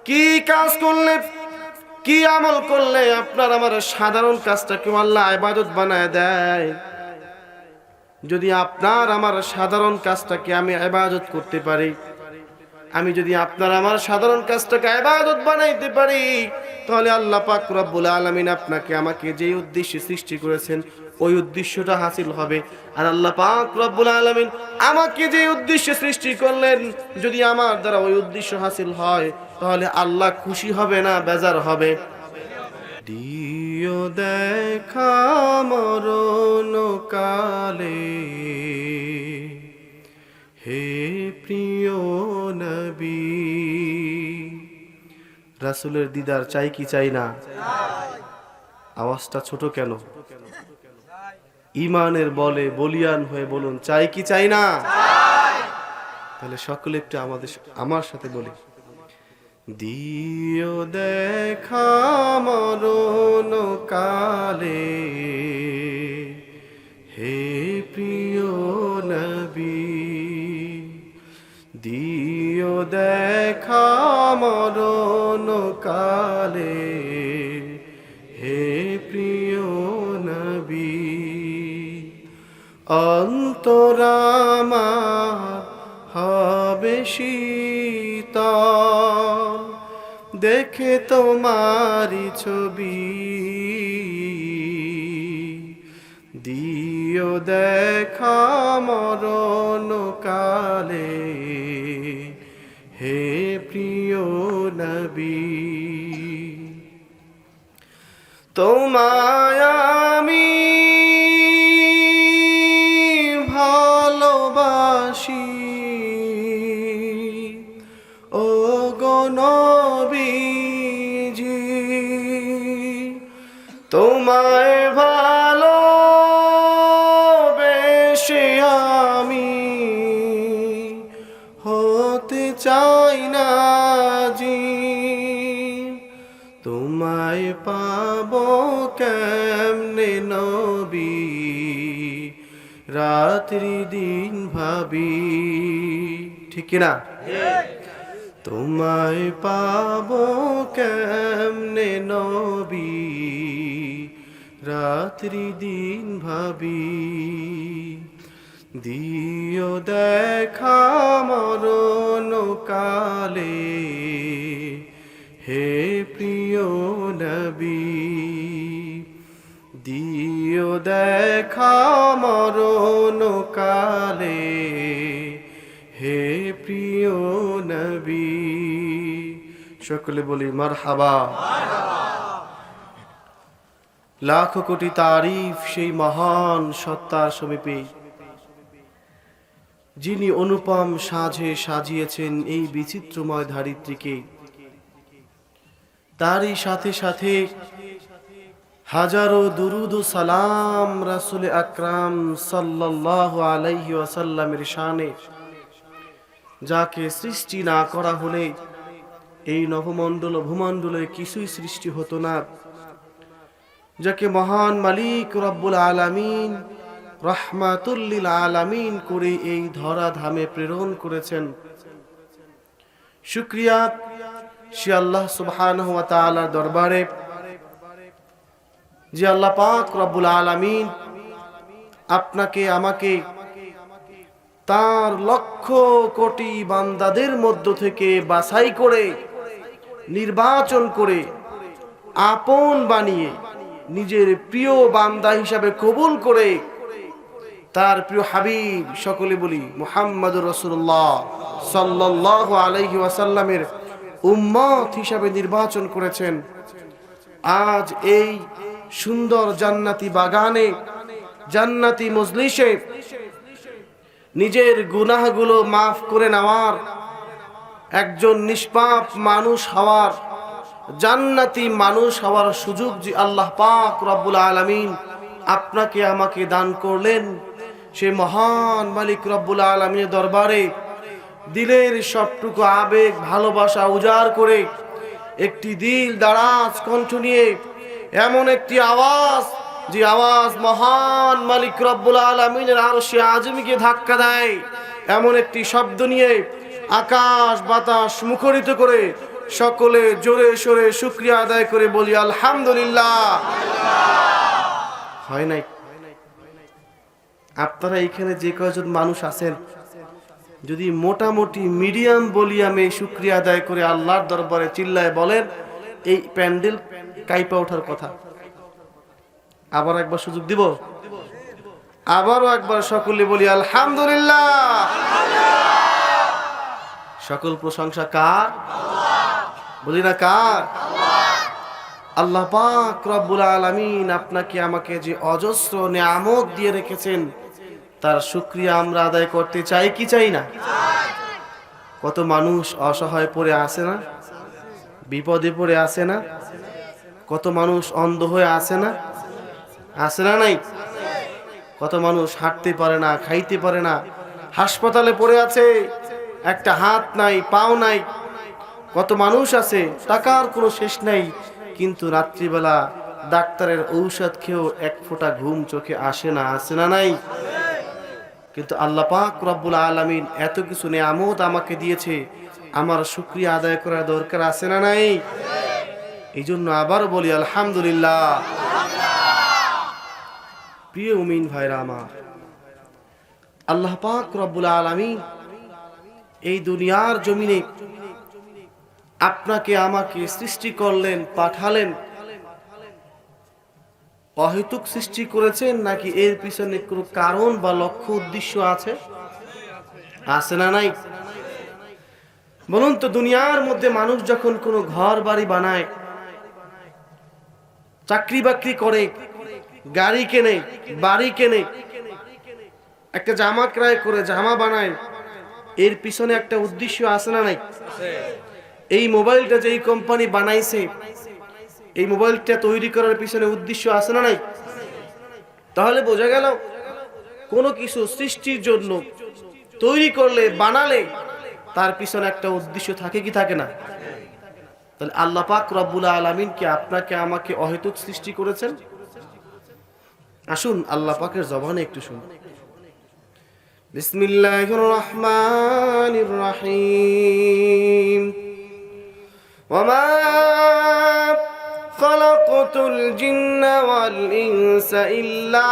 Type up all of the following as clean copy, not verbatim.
কি কাজ করলে, কি আমল করলে আপনার আমার সাধারণ কাজটাকে আল্লাহ ইবাদত বানায় দেয়? যদি আপনার আমার সাধারণ কাজটাকে আমি ইবাদত করতে পারি, আমি যদি আপনার আমার সাধারণ কাজটাকে ইবাদত বানাইতে পারি, তাহলে আল্লাহ পাক রব্বুল আলামিন আপনাকে আমাকে যে উদ্দেশ্যে সৃষ্টি করেছেন ওই উদ্দেশ্যটা হাসিল হবে। আর আল্লাহ পাক রব্বুল আলামিন আমাকে যে উদ্দেশ্যে সৃষ্টি করলেন, যদি আমার দ্বারা ওই উদ্দেশ্য হাসিল হয়, তাহলে আল্লাহ খুশি হবে না বেজার হবে? দিও দেখা মরণ কালে হে প্রিয় নবী। রাসূলের দিদার চাই কি চাই না? আওয়াজটা ছোট কেন? ঈমানের বলে বলিয়ান হয়ে বলুন, চাই কি চাই না? তাহলে সকলে একটু আমার সাথে বলি, দিও দেখা মরণ কালে হে প্রিয় নবী। দিও দেখা মরণ কালে হে প্রিয় নবী। অন্তরামা হবে শীতল দেখে তোমারি ছবি। দিও দেখা মরণ কালে হে প্রিয় নবী। তোমায় আমি ভালোবাসি ও গো নবীজি। তোমায় ভালোবেসে আমি হতে চাই না জি। তোমায় পাবো কেমনে নবী, রাত্রি দিন ভাবি। ঠিক না? তোমায় পাবো কেমনে নবী, রাত্রি দিন ভাবি। দিও দেখা মরণ কালে হে প্রিয় নবী। দিও দেখা মরণ কালে হে প্রিয় নবী। সকলে বলি মারহাবা। লাখ কোটি তারিফ সেই মহান সত্তার সমীপে, যিনি অনুপম সাজে সাজিয়েছেন এই বিচিত্রময় ধরিত্রীকে। তারই সাথে সাথে হাজারো দুরুদ ও সালাম রাসূল আকরাম সাল্লাল্লাহু আলাইহি ওয়াসাল্লামের শানে, যাকে সৃষ্টি না করা হলে এই নভমণ্ডল ও ভূমণ্ডলে কিছুই সৃষ্টি হতো না, যাকে মহান মালিক রব্বুল আলামিন রাহমাতুল লিল আলামিন করে এই ধরা ধামে প্রেরণ করেছেন। শুকরিয়া সে আল্লাহ সুবহানাহু ওয়া তাআলার দরবারে, যে আল্লাহ পাক রব্বুল আলামিন আপনাকে আমাকে তার লক্ষ কোটি বান্দাদের মধ্য থেকে বাছাই করে নির্বাচন করে আপন বানিয়ে নিজের প্রিয় বান্দা হিসাবে কবুল করে তার প্রিয় হাবিব, সকলে বলি মুহাম্মদুর রাসূলুল্লাহ সাল্লাল্লাহু আলাইহি ওয়াসাল্লামের উম্মত হিসাবে নির্বাচন করেছেন। আজ এই সুন্দর জান্নাতি বাগানে, জান্নাতি মজলিসে নিজের গুনাহগুলো মাফ করে নেওয়ার, একজন নিষ্পাপ মানুষ হওয়ার, জান্নাতি মানুষ হওয়ার সুযোগ যে আল্লাহ পাক রব্বুল আলামিন আপনাকে আমাকে দান করলেন, সে মহান মালিক রব্বুল আলামিনের দরবারে দিলের সবটুকু আবেগ ভালোবাসা উজাড় করে একটি দিল দারাজ কণ্ঠ নিয়ে এমন একটি আওয়াজ, যে আওয়াজ মহান মালিক রব্বুল আলামিনের আরশে আযমীকে ধাক্কা দেয়, এমন একটি শব্দ নিয়ে আকাশ বাতাস মুখরিত করে সকলে জোরে সোরে শুকরিয়া আদায় করে বলি আলহামদুলিল্লাহ। হয় নাই? আপনারা এখানে যে কয়জন মানুষ আছেন, যদি মোটামুটি মিডিয়াম ভলিউমে শুকরিয়া আদায় করে আল্লাহর দরবারে চিল্লায় বলেন, এই প্যান্ডেল কাইপা ওঠার কথা। আবার একবার সুযোগ দিব, আবারও একবার সকলে বলি আলহামদুলিল্লাহ। সকল প্রশংসা কার? বলি না কার? আল্লাহ পাক রব্বুল আলামিন আপনাকে আমাকে যে অজস্র নিয়ামত দিয়ে রেখেছেন, তার শুকরিয়া আমরা আদায় করতে চাই কি চাই না? কত মানুষ অসহায় পড়ে আছে না, বিপদে পড়ে আছে না, কত মানুষ অন্ধ হয়ে আছে না, আছে না নাই? কত মানুষ হাঁটতে পারে না, খাইতে পারে না, হাসপাতালে পড়ে আছে, একটা হাত নাই, পাও নাই। কত মানুষ আছে টাকার কোনো শেষ নাই, কিন্তু রাত্রিবেলা ডাক্তারের ঔষধ খেয়েও এক ফোঁটা ঘুম চোখে আসে না, আসে না নাই? কিন্তু আল্লাহ পাক রব্বুল আলামিন এত কিছু নিয়ামত আমাকে দিয়েছে, আমার শুকরিয়া আদায় করার দরকার আছে না নাই? এই জন্য আবার বলি আলহামদুলিল্লাহ। প্রিয় মুমিন ভাইরা আমার, আল্লাহ পাক রব্বুল আলামিন এই দুনিয়ার জমিনে আপনাকে আমাকে সৃষ্টি করলেন, পাঠালেন। অহেতুক সৃষ্টি করেছেন নাকি এর পিছনে কোনো কারণ বা লক্ষ্য উদ্দেশ্য আছে? আছে না নাই? বলুন তো, দুনিয়ার মধ্যে মানুষ যখন কোনো ঘর বাড়ি বানায়, চাকরি বাকরি করে, গাড়ি কেনে, বাড়ি কেনে, একটা জামা ক্রয় করে জামা বানায়, এর পিছনে একটা উদ্দেশ্য আছে না নাই? এই মোবাইলটা যেই কোম্পানি বানাইছে, এই মোবাইলটা তৈরি করার পিছনে উদ্দেশ্য আছে না নাই? তাহলে বোঝা গেল, কোনো কিছু সৃষ্টির জন্য তৈরি করলে, বানালে তার পিছনে একটা উদ্দেশ্য থাকে কি থাকে না? তাহলে আল্লাহ পাক রব্বুল আলামিন কি আপনাকে আমাকে অহেতুক সৃষ্টি করেছেন? আসুন আল্লাহ পাকের জবানে একটু শুনুন। বিসমিল্লাহির রহমানির রহিম। ওয়ামা খালাকতুল জিন্না ওয়াল ইনসা ইল্লা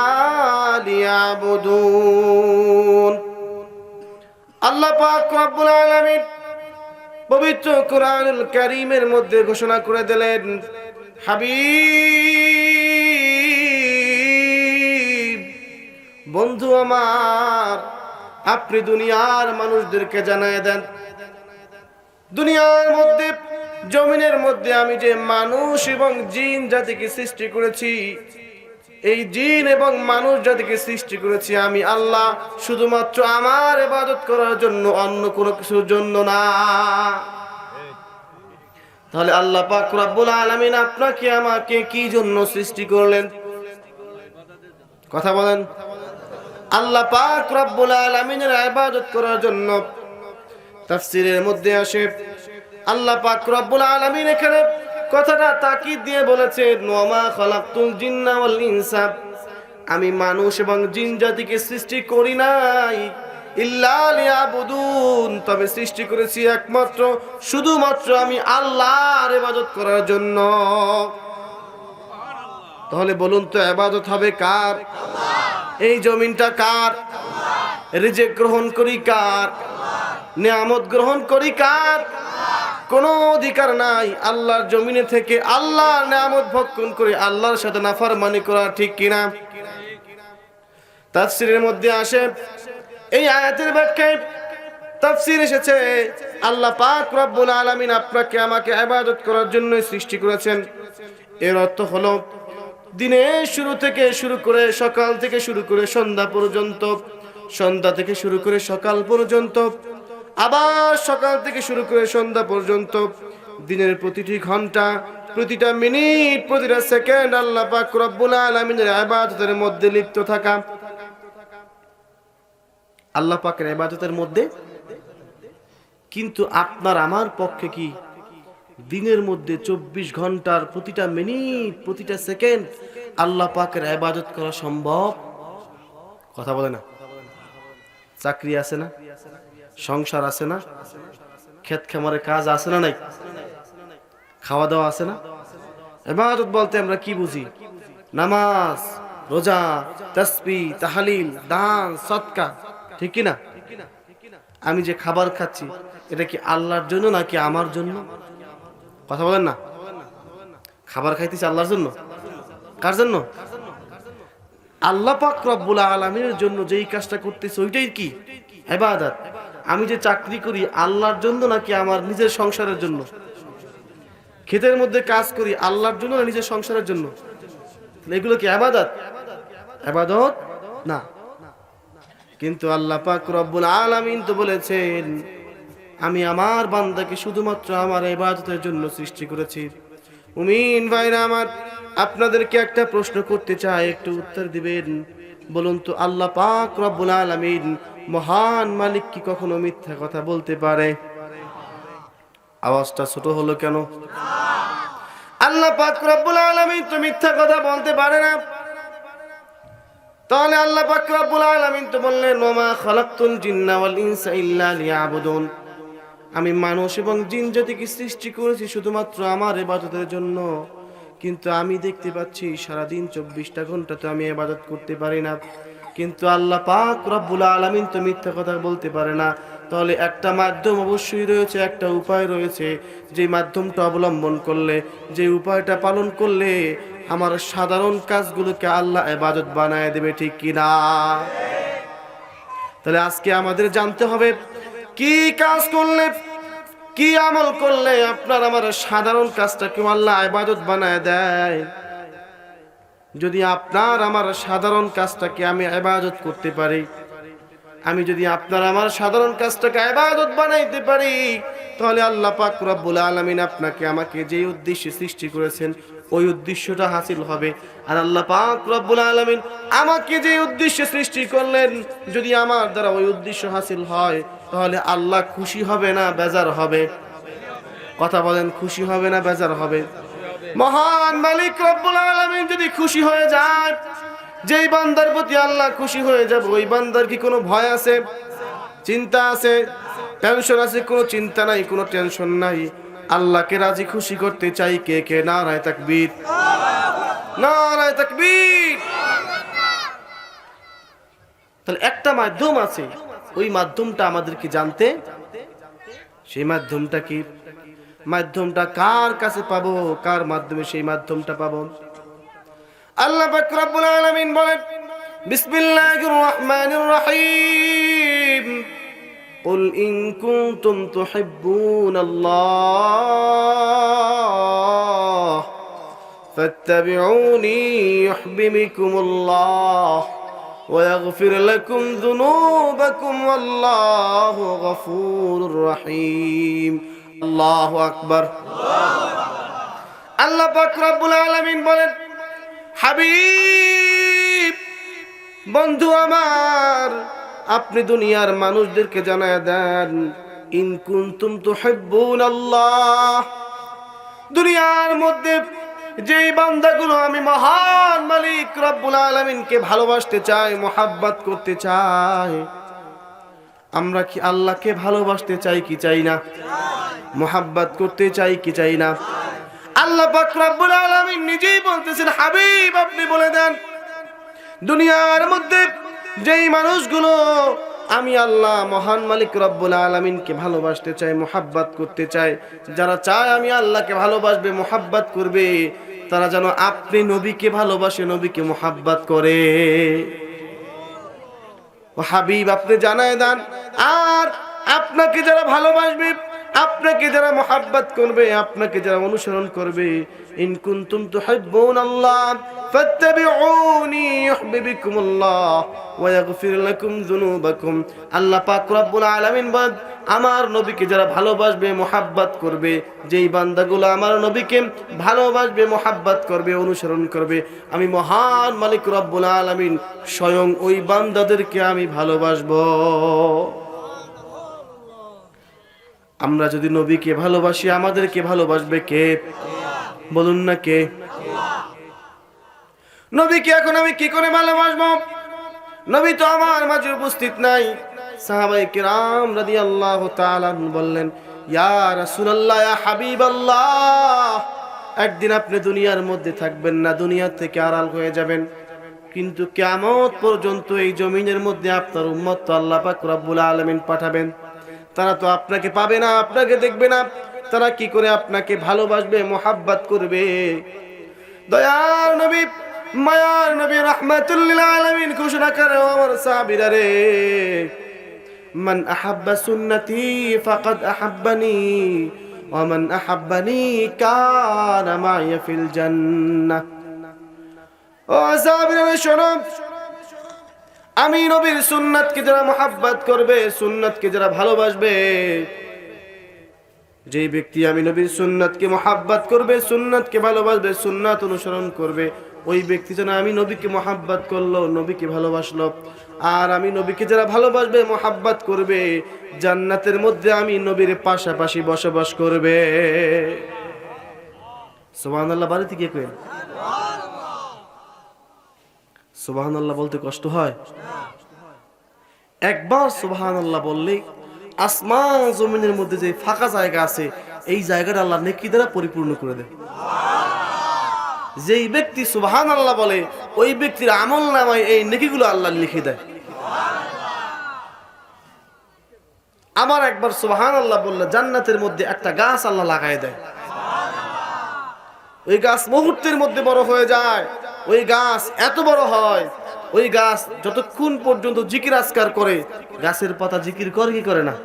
লিয়াবুদুন। আল্লাহ পাক রব্বুল আলামিন পবিত্র কোরআনুল কারীমের মধ্যে ঘোষণা করে দিলেন, হাবিব, বন্ধু আমার, আপনি দুনিয়ার মানুষদেরকে জানায় দেন, দুনিয়ার মধ্যে, জমিনের মধ্যে আমি যে মানুষ এবং জিন জাতিকে সৃষ্টি করেছি, এই জিন এবং মানুষ জাতিকে সৃষ্টি করেছি আমি আল্লাহ শুধুমাত্র আমার ইবাদত করার জন্য, অন্য কোনো কিছুর জন্য না। তাহলে আল্লাহ পাক রব্বুল আলামিন আপনাকে আমাকে কি জন্য সৃষ্টি করলেন? কথা বলেন। আল্লাহ পাক রব্বুল আলামিনের ইবাদত করার জন্য। তাফসীরের মধ্যে আসে, আল্লাহ পাক রব্বুল আলামিন এখানে কথাটা তাকিদ দিয়ে বলেছেন, ওয়ামা খালাকতুল জিন্না ওয়াল ইনসা, আমি মানুষ এবং জিন জাতিকে সৃষ্টি করি নাই ইল্লা লিয়াবুদুন, তবে সৃষ্টি করেছি একমাত্র শুধুমাত্র আমি আল্লাহর ইবাদত করার জন্য। তাহলে বলুন তো, ইবাদত হবে কার? এই জমিনটা কার? রিজিক গ্রহণ করি কার? নিয়ামত গ্রহণ করি কার? কোনো অধিকার নাই আল্লাহর জমিনে থেকে আল্লাহর নিয়ামত ভক্ষণ করে আল্লাহর সাথে নাফরমানি করা, ঠিক কিনা? তাফসীরের মধ্যে আসে, এই আয়াতের ব্যাখ্যায় তাফসীর এসেছে, আল্লাহ পাক রব্বুল আলামিন আপনাকে আমাকে ইবাদত করার জন্য সৃষ্টি করেছেন। এর অর্থ হলো, দিনের শুরু থেকে শুরু করে, সকাল থেকে শুরু করে সন্ধ্যা পর্যন্ত, সন্ধ্যা থেকে শুরু করে সকাল পর্যন্ত, আবার সকাল থেকে শুরু করে সন্ধ্যা পর্যন্ত, দিনের প্রতিটি ঘন্টা, প্রতিটা মিনিট, প্রতিটা সেকেন্ড আল্লাহ পাক রব্বুল আলামিনের ইবাদতের মধ্যে লিপ্ত থাকা। আল্লাহ পাকের ইবাদতের মধ্যে। কিন্তু আপনার আমার পক্ষে কি দিনের মধ্যে 24 ঘন্টার প্রতিটা মিনিট, প্রতিটা সেকেন্ড আল্লাহ পাকের ইবাদত করা সম্ভব? কথা বলে না। চাকরি আছে না, সংসার আছে না, ক্ষেত খামারে কাজ আছে না নাই, খাওয়া দাওয়া আছে না? ইবাদত বলতে আমরা কি বুঝি? নামাজ, রোজা, তাসবিহ, তাহলিল, দান, সদকা, ঠিক কি না? আমি যে খাবার খাচ্ছি এটা কি আল্লাহর জন্য নাকি আমার জন্য? কথা বলেন না। খাবার খাইতেছি আল্লাহর জন্য? কার জন্য? আল্লাহ পাক রব্বুল আলামিনের জন্য যেই কাজটা করতেছি ওইটাই কি ইবাদত। আমি যে চাকরি করি আল্লাহর জন্য নাকি আমার নিজের সংসারের জন্য? ক্ষেতের মধ্যে কাজ করি আল্লাহর জন্য না নিজের সংসারের জন্য? এগুলো কি ইবাদত? ইবাদত না। কিন্তু আল্লাহ পাক রব্বুল আলামিন তো বলেছেন আমি আমার বান্দাকে শুধুমাত্র আমার ইবাদতের জন্য সৃষ্টি করেছি। মুমিন ভাইরা আমার, আপনাদেরকে একটা প্রশ্ন করতে চাই, একটু উত্তর দিবেন। বলুন তো, আল্লাহ পাক রব্বুল আলামিন মহান মালিক কি কখনো মিথ্যা কথা বলতে পারে? আওয়াজটা ছোট হলো কেন? আল্লাহ পাক রব্বুল আলামিন তো মিথ্যা কথা বলতে পারে না। তাহলে আল্লাহ পাক রব্বুল আলামিন তো বললেন ওমা খালাকতুল জিন্না ওয়াল ইনসা ইল্লা লিয়াবুদুন, আমি মানুষ এবং জিন জাতিকে সৃষ্টি করেছি শুধুমাত্র আমার ইবাদতের জন্য। কিন্তু আমি দেখতে পাচ্ছি সারাদিন 24টা ঘন্টা তো আমি ইবাদত করতে পারি না। কিন্তু আল্লাহ পাক রব্বুল আলামিন তো মিথ্যা কথা বলতে পারে না। তাহলে একটা মাধ্যম অবশ্যই রয়েছে, একটা উপায় রয়েছে, যে মাধ্যমটা অবলম্বন করলে, যে উপায়টা পালন করলে আমার সাধারণ কাজগুলোকে আল্লাহ ইবাদত বানায় দেবে, ঠিক কি না? তাহলে আজকে আমাদের জানতে হবে কি কাজ করলে, কি আমল করলে আপনার আমার সাধারণ কাজটাকে আল্লাহ ইবাদত বানায় দেয়। যদি আপনার আমার সাধারণ কাজটাকে আমি ইবাদত করতে পারি, আমি যদি আপনার আমার সাধারণ কাজটাকে ইবাদত বানাইতে পারি, তাহলে আল্লাহ পাক রব্বুল আলামিন আপনাকে আমাকে যে উদ্দেশ্যে সৃষ্টি করেছেন ওই উদ্দেশ্যটা হাসিল হবে। আর আল্লাহ পাক রব্বুল আলামিন আমাকে যে উদ্দেশ্যে সৃষ্টি করলেন, যদি আমার দ্বারা ওই উদ্দেশ্য হাসিল হয়, তাহলে আল্লাহ খুশি হবে না বেজার হবে? কথা বলেন, খুশি হবে না বেজার হবে? মহান মালিক রব্বুল আলামিন যদি খুশি হয়ে যায়, যেই বান্দার প্রতি আল্লাহ খুশি হয়ে যাবে, ওই বান্দার কি কোনো ভয় আছে, চিন্তা আছে, টেনশন আছে? কোনো চিন্তা নাই, কোনো টেনশন নাই। আল্লাহকে রাজি খুশি করতে চাই কে কে? নারায়ে তাকবীর, নারায়ে তাকবীর। তাহলে একটা মাধ্যম আছে, ওই মাধ্যমটা আমাদেরকে জানতে। সেই মাধ্যমটা কি? মাধ্যমটা কার কাছে পাবো? কার মাধ্যমে সেই মাধ্যমটা পাবো? আল্লাহ পাক রব্বুল আলামিন বলেন বিসমিল্লাহির রহমানির রহিম কুল ইন কুনতুম তুহিব্বুনাল্লাহ ফাত্তাবিউনি ইউহিব্বুকুমুল্লাহ ওয়া ইয়াগফির লাকুম যুনুবাকুম ওয়াল্লাহু গফুরুর রহিম। আল্লাহু আকবার। আল্লাহ পাক রব্বুল আলামিন বলেন হাবিব, বন্ধু আমার, আপনি দুনিয়ার মানুষদেরকে জানায় দেন ইন কুনতুম তুহিব্বুনাল্লাহ, দুনিয়ার মধ্যে যেই বান্দাগুলো আমি মহান মালিক রব্বুল আলামিনকে ভালোবাসতে চাই, মোহাব্বত করতে চাই। আমরা কি আল্লাহকে ভালোবাসতে চাই কি চাই না? মোহাব্বত করতে চাই কি চাই না? আল্লাহ পাক রব্বুল আলামিন নিজেই বলতেছেন হাবিব আপনি বলে দেন দুনিয়ার মধ্যে যেই মানুষগুলো আমি আল্লাহ মহান মালিক রব্বুল আলামিনকে ভালোবাসতে চাই, মোহাব্বত করতে চাই, যারা চায় আমি আল্লাহকে ভালোবাসবে, মোহাব্বত করবে, তারা যেন আপনি নবীকে ভালোবাসে, নবীকে মোহাব্বত করে। ও হাবিব আপনি জানায় দেন, আর আপনাকে যারা ভালোবাসবে, আপনাকে যারা মোহাব্বত করবে, আপনাকে যারা অনুসরণ করবে, ইন কুনতুম তুহিব্বুনাল্লাহ ফাত্তাবিউনি ইউহিব্বুকুমুল্লাহ ওয়া ইয়াগফির লাকুম যুনুবাকুম। আল্লাহ পাক রব্বুল আলামিন বলেন আমার নবীকে যারা ভালোবাসবে, মোহাব্বত করবে, যেই বান্দাগুলো আমার নবীকে ভালোবাসবে, মোহাব্বত করবে, অনুসরণ করবে, আমি মহান মালিক রব্বুল আলামিন স্বয়ং ওই বান্দাদেরকে আমি ভালোবাসবো। আমরা যদি নবীকে ভালোবাসি, আমাদেরকে ভালোবাসবে কে? বলুন না কে? নবীকে এখন আমি কি করে ভালোবাসবো? নবী তো আমার মাঝে উপস্থিত নাই। সাহাবায়ে কিরাম রাদিয়াল্লাহু তাআলা বললেন ইয়া রাসূলুল্লাহ, ইয়া হাবিবাল্লাহ, একদিন আপনি দুনিয়ার মধ্যে থাকবেন না, দুনিয়া থেকে আড়াল হয়ে যাবেন। কিন্তু কিয়ামত পর্যন্ত এই জমিনের মধ্যে আপনার উম্মত তো আল্লাহ পাক রব্বুল আলামিন পাঠাবেন। তারা তো আপনাকে পাবে না, আপনাকে দেখবে না, তারা কি করে আপনাকে ভালোবাসবে, মোহাব্বত করবে? দয়ার নবী, মায়ার নবী, রাহমাতুল লিল আলামিন ঘোষণা করে, আমার সাহাবীরা রে, মান আহাব্বা সুন্নতি ফাকাদ আহাব্বানি ওয়া মান আহাব্বানি কানা মাইয়া ফিল জান্নাহ। ও সাহাবীরা শোনো, আমি নবীর সুন্নাতকে যারা মোহাব্বত করবে, সুন্নাতকে যারা ভালোবাসবে, যে ব্যক্তি আমি নবীর সুন্নাতকে মোহাব্বত করবে, সুন্নাতকে ভালোবাসবে, সুন্নাত অনুসরণ করবে, ওই ব্যক্তি যেন আমি নবীকে মোহাব্বত করলো, নবীকে ভালোবাসলো। আর আমি নবীকে যারা ভালোবাসবে, মোহাব্বত করবে, জান্নাতের মধ্যে আমি নবীর পাশাপাশি বসবাস করবে। সুবহানাল্লাহ বাড়িতে কে কই? সুবহানাল্লাহ বলতে কষ্ট হয়? একবার সুবহানাল্লাহ বললেই আসমান জমিনের মধ্যে যে ফাঁকা জায়গা আছে, এই জায়গাটা আল্লাহ নেকি দ্বারা পরিপূর্ণ করে দেয়। যেই ব্যক্তি সুবহানাল্লাহ বলে, ওই ব্যক্তির আমল নামায় এই নেকিগুলো আল্লাহ লিখে দেয়। আমার একবার সুবহানাল্লাহ বললে জান্নাতের মধ্যে একটা গাছ আল্লাহ লাগায় দেয়। ওই গাছ মুহূর্তের মধ্যে বড় হয়ে যায়। ওই গাছ এত বড় হয়, ওই গাছ যতক্ষণ পর্যন্ত জিকির আজকার করে, গাছের পাতা জিকির করে কি করে না?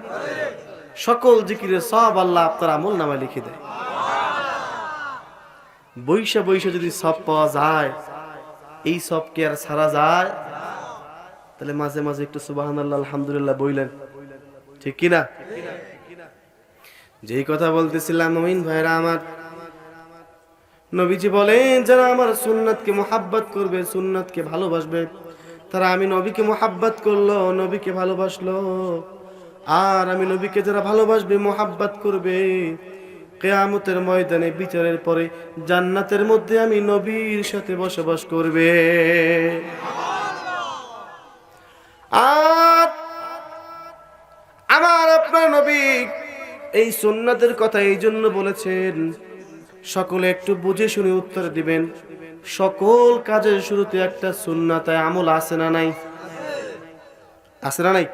সকল জিকিরের সব আল্লাহ আপনার আমল নামায় লিখে দেয়। বৈশা বৈশা যদি সব পাওয়া যায়, এই সব কি আর ছাড়া যায়? তাহলে মাঝে মাঝে একটু সুবহানাল্লাহ আলহামদুলিল্লাহ বললেন, ঠিক কিনা? যেই কথা বলতেছিলাম মুমিন ভাইরা আমার, নবীজি বলেন যারা আমার সুন্নাতকে মোহাব্বত করবে, সুন্নাতকে ভালোবাসবে, তারা আমি নবীকে মোহাব্বত করলো, নবীকে ভালোবাসলো। আর আমি নবীকে যারা ভালোবাসবে, মোহাব্বত করবে, কিয়ামতের ময়দানে বিচারের পরে জান্নাতের মধ্যে আমি নবীর সাথে বসবাস করবে। আর আমার আপনার নবী এই সুন্নাতের কথা এই জন্য বলেছেন, সকলে একটু বুঝে শুনে উত্তর দিবেন। সকল কাজের শুরুতে একটা সুন্নাতে আমল আছে না নাই? আছে না নাই?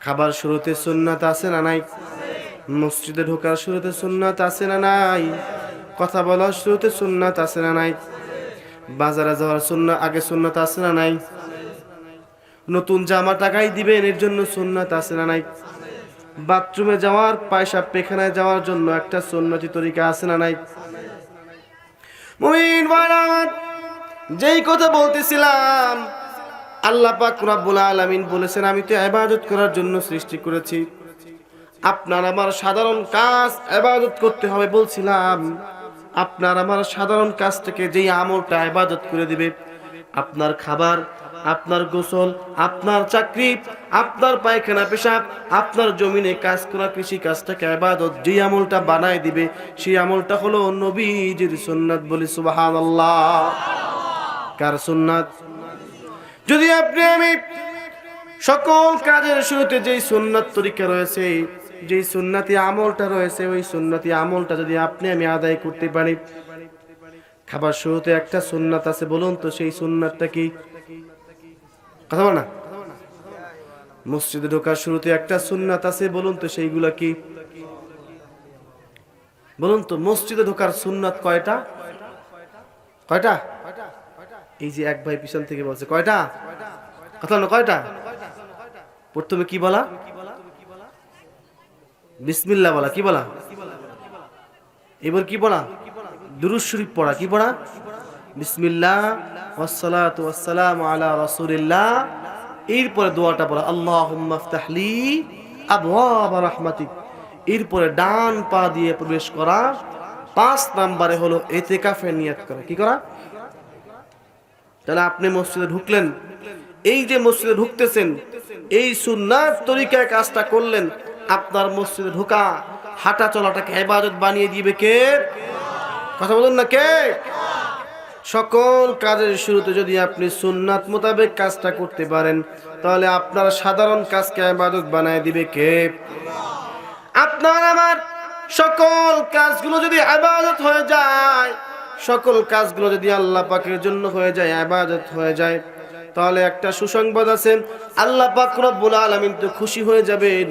খাবার শুরুতে সুন্নাত আছে না নাই? মসজিদে ঢোকার শুরুতে সুন্নাত আছে না নাই? কথা বলার শুরুতে সুন্নাত আছে না নাই? বাজারে যাওয়ার আগে সুন্নাত আছে না নাই? নতুন জামা টাকাই দিবেন, এর জন্য সুন্নাত আছে না নাই? বাথরুমে যাওয়ার, পেশাব পায়খানায় যাওয়ার জন্য একটা সুন্নতি তরিকা আছে না নাই? মুমিন ভাইরা, যেই কথা বলতেছিলাম, আল্লাহ পাক রব্বুল আলামিন বলেছেন আমি তো ইবাদত করার জন্য সৃষ্টি করেছি। আপনার আমার সাধারণ কাজ ইবাদত করতে হবে বলছিলাম। আপনার আমার সাধারণ কাজ থেকে যেই আমলটা ইবাদত করে দিবে, আপনার খাবার, আপনার গোসল, আপনার চাকরি, আপনার পায়খানা পেশাব, আপনার জমিনে কাজ করা কৃষি কাজটাকে ইবাদত, যে আমলটা বানায় দিবে, সেই আমলটা হলো নবীজির সুন্নাত। বলি সুবহানাল্লাহ। কার সুন্নাত? যদি আপনি আমি সকল কাজের শুরুতে যেই সুন্নাত তরিকা রয়েছে, যেই সুন্নতি আমলটা রয়েছে, ওই সুন্নতি আমলটা যদি আপনি আমি আদায় করতে পারি। খাবার শুরুতে একটা সুন্নাত আছে, বলুন তো সেই সুন্নাতটা কি? কথা বল না। মসজিদে ঢোকার শুরুতে একটা সুন্নাত আছে, বলুন তো সেইগুলা কি? বলুন তো মসজিদে ঢোকার সুন্নাত কয়টা? কয়টা? এই যে এক ভাই পিছন থেকে বলছে কয়টা? কথা বলো কয়টা? প্রথমে কি বলা? বিসমিল্লাহ বলা। কি বলা? এবার কি পড়া? দুরূদ শরীফ পড়া। কি পড়া? বিসমিল্লাহ ওয়াসসালাতু ওয়াসসালামু আলা রাসূলিল্লাহ। এরপরে দোয়াটা পড়া, আল্লাহুম্মা ইফতাহলি আবওয়াব রাহমাতিক। এরপরে ডান পা দিয়ে প্রবেশ করা। 5 নম্বরে হলো ইতিকাফের নিয়ত করা। কি করা? তাহলে আপনি মসজিদে ঢুকলেন, এই যে মসজিদে ঢুকতেছেন, এই সুন্নাত তরিকায় কাজটা করলেন, আপনার মসজিদে ঢোকা, হাঁটা চলাটাকে ইবাদত বানিয়ে দিবে কে? কথা বলুন না, কে? সকল কাজের শুরুতে যদি আপনি সুন্নাত মোতাবেক কাজটা করতে পারেন, তাহলে আপনার সাধারণ কাজকে ইবাদত বানিয়ে দিবে কে? আপনার আমার সকল কাজগুলো যদি ইবাদত হয়ে যায়, সকল কাজগুলো যদি আল্লাহ পাকের জন্য হয়ে যায়, ইবাদত হয়ে যায়, তাহলে একটা সুসংবাদ আছে, আল্লাহ পাক রব্বুল আলামিন তো খুশি হয়ে যাবেন।